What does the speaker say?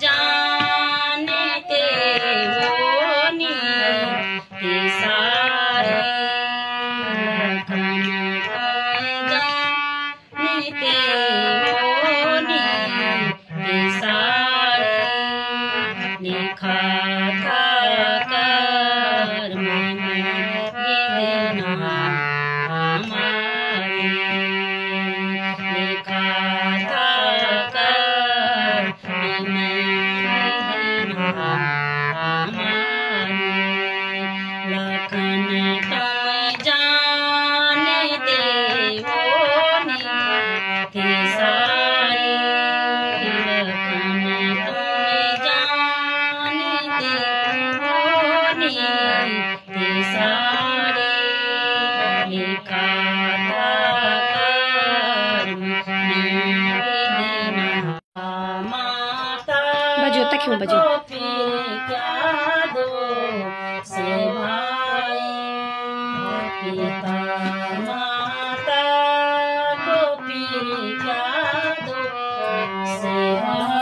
जानते हो नीति सारी, लखन तुम जानते हो नीति सारी। लिखा था कर्म में विधना हमारी, लिखा था कर्म में विधना हमारी। लखन तुम जानते हो नीति सारी, लखन तुम जानते हो नीति सारी। लिखा था कर्म में विधना माता, बजो तक क्यों बजो तो फिर क्या दो से भाई। पिता माता को फिर क्या दो से भाई।